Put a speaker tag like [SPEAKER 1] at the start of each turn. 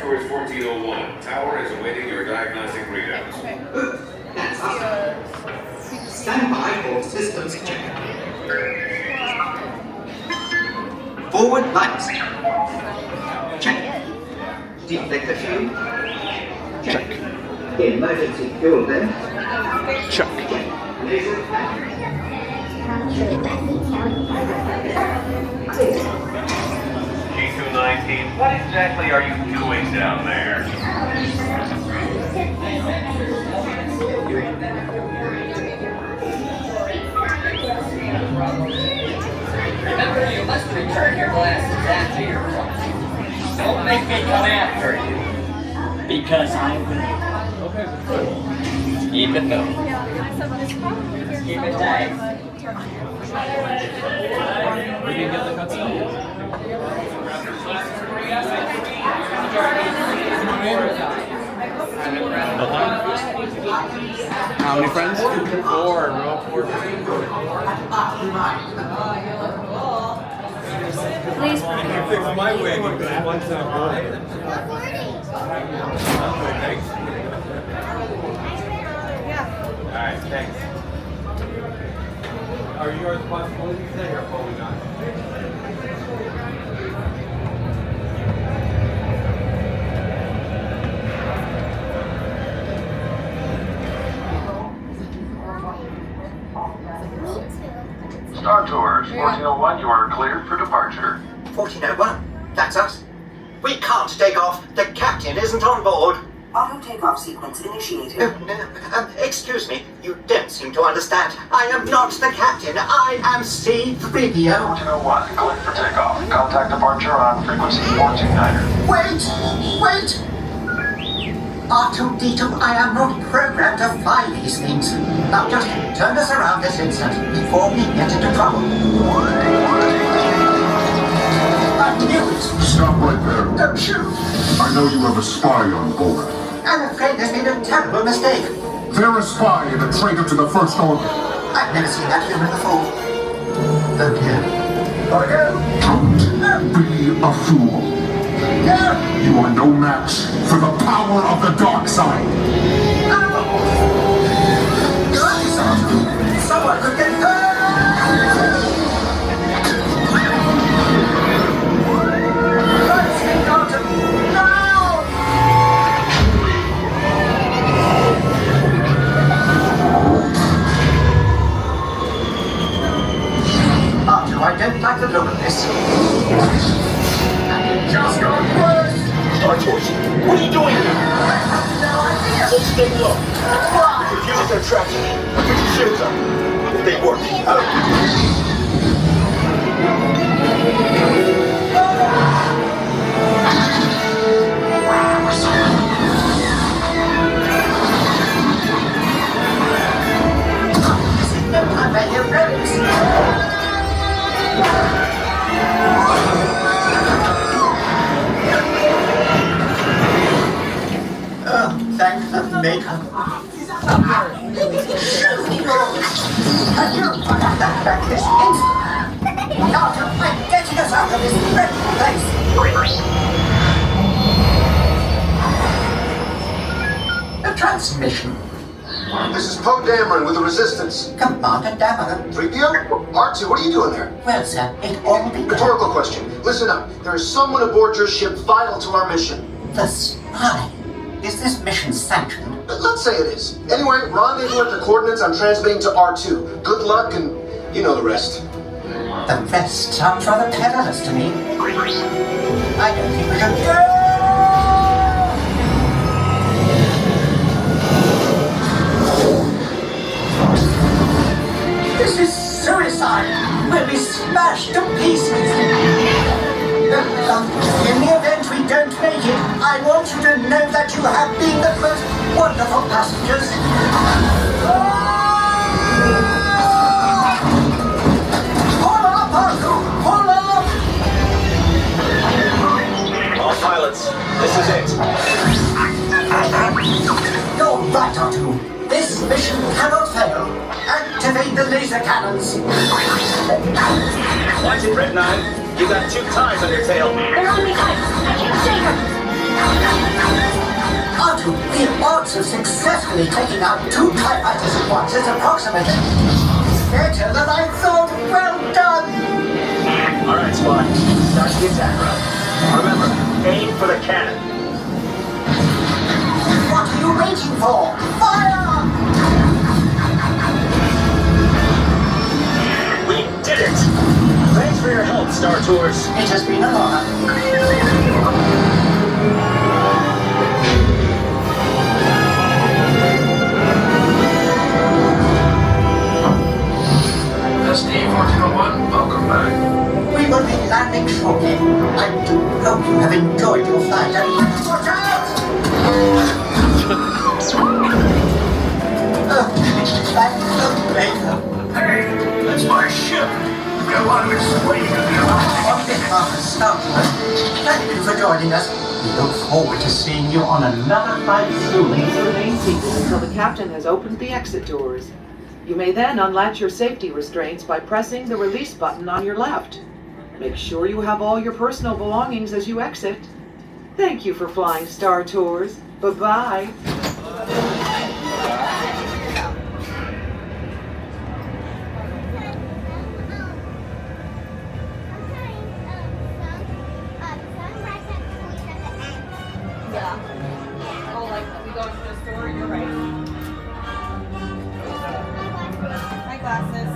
[SPEAKER 1] towards 1401. Tower is awaiting your diagnostic readouts.
[SPEAKER 2] That's awesome. Stand by for systems check. Forward lights. Check. Deflector fuel. Check. Emergency fuel vent.
[SPEAKER 3] Check.
[SPEAKER 2] Laser pack.
[SPEAKER 1] G219, what exactly are you doing down there?
[SPEAKER 4] Remember, you must return your glasses after your flight. Don't make me come after you. Because I will. Keep it moving. Keep it tight.
[SPEAKER 5] We didn't get the cutscene.
[SPEAKER 3] How many friends?
[SPEAKER 5] 4, bro. 4.
[SPEAKER 6] Please.
[SPEAKER 5] I can fix my wig because one's not good. Thanks. Alright, thanks. Are you responsible to say or probably not?
[SPEAKER 1] Star Tours, 1401, you are cleared for departure.
[SPEAKER 2] 1401. That's us. We can't take off. The captain isn't on board.
[SPEAKER 7] Auto takeoff sequence initiated.
[SPEAKER 2] Excuse me. You don't seem to understand. I am not the captain. I am C-3PO.
[SPEAKER 1] 1401, cleared for takeoff. Contact departure on frequency 429er.
[SPEAKER 2] Wait! R2-D2, I am not programmed to fly these things. Now just turn us around this instant before we get into trouble. I knew it.
[SPEAKER 8] Stop right there.
[SPEAKER 2] Don't shoot.
[SPEAKER 8] I know you have a spy on board.
[SPEAKER 2] I'm afraid there's been a terrible mistake.
[SPEAKER 8] They're a spy and a traitor to the First Order.
[SPEAKER 2] I've never seen that human before. Oh dear.
[SPEAKER 8] Don't be a fool. You are no match for the power of the dark side.
[SPEAKER 2] Someone could get hurt! Let's get Dalton! Now! Arthur, I don't like the look of this. It just got worse!
[SPEAKER 9] Star Tours, what are you doing here? Hold stay low. If you get their tracking, put your shields up. If they work,
[SPEAKER 2] Thank the Maker. Can you put that back this instant? Doctor, I'm getting us out of this dreadful place. A transmission.
[SPEAKER 8] This is Poe Dameron with the Resistance.
[SPEAKER 2] Commander Dameron.
[SPEAKER 8] 3PO? R2, what are you doing there?
[SPEAKER 2] Well, sir, it all began.
[SPEAKER 8] Rhetorical question. Listen up. There is someone aboard your ship vital to our mission.
[SPEAKER 2] The spy. Is this mission sanctioned?
[SPEAKER 8] Let's say it is. Anyway, rendezvous at the coordinates I'm transmitting to R2. Good luck and you know the rest.
[SPEAKER 2] The rest sounds rather perilous to me. I don't think we should go. This is suicide. We'll be smashed to pieces. In the event we don't make it, I want you to know that you have been the most wonderful passengers. Pull up, Arthur! Pull up!
[SPEAKER 9] all pilots, this is it.
[SPEAKER 2] You're right, Arthur. This mission cannot fail. Activate the laser cannons.
[SPEAKER 9] Watch it, Red 9. You got 2 ties on your tail.
[SPEAKER 6] They're on me, guys. I can't save her.
[SPEAKER 2] R2, the odds of successfully taking out 2 TIE fighters at once is approximately better than I thought. Well done!
[SPEAKER 9] Alright, squad. Start the attack run. Remember, aim for the cannon.
[SPEAKER 2] What are you waiting for? Fire!
[SPEAKER 9] We did it! Thanks for your help, Star Tours.
[SPEAKER 2] It has been an honor.
[SPEAKER 1] SD-1401, welcome back.
[SPEAKER 2] We will be landing shortly. I do hope you have enjoyed your flight and watch out!
[SPEAKER 1] Hey, that's my ship. We've got a lot of explaining to do.
[SPEAKER 2] On behalf of Star Wars, thank you for joining us. We look forward to seeing you on another flight soon.
[SPEAKER 6] Please remain seated until the captain has opened the exit doors. You may then unlatch your safety restraints by pressing the release button on your left. Make sure you have all your personal belongings as you exit. Thank you for flying Star Tours. Bye-bye.
[SPEAKER 10] Yeah. Oh, like we go into the store, you're right. My glasses.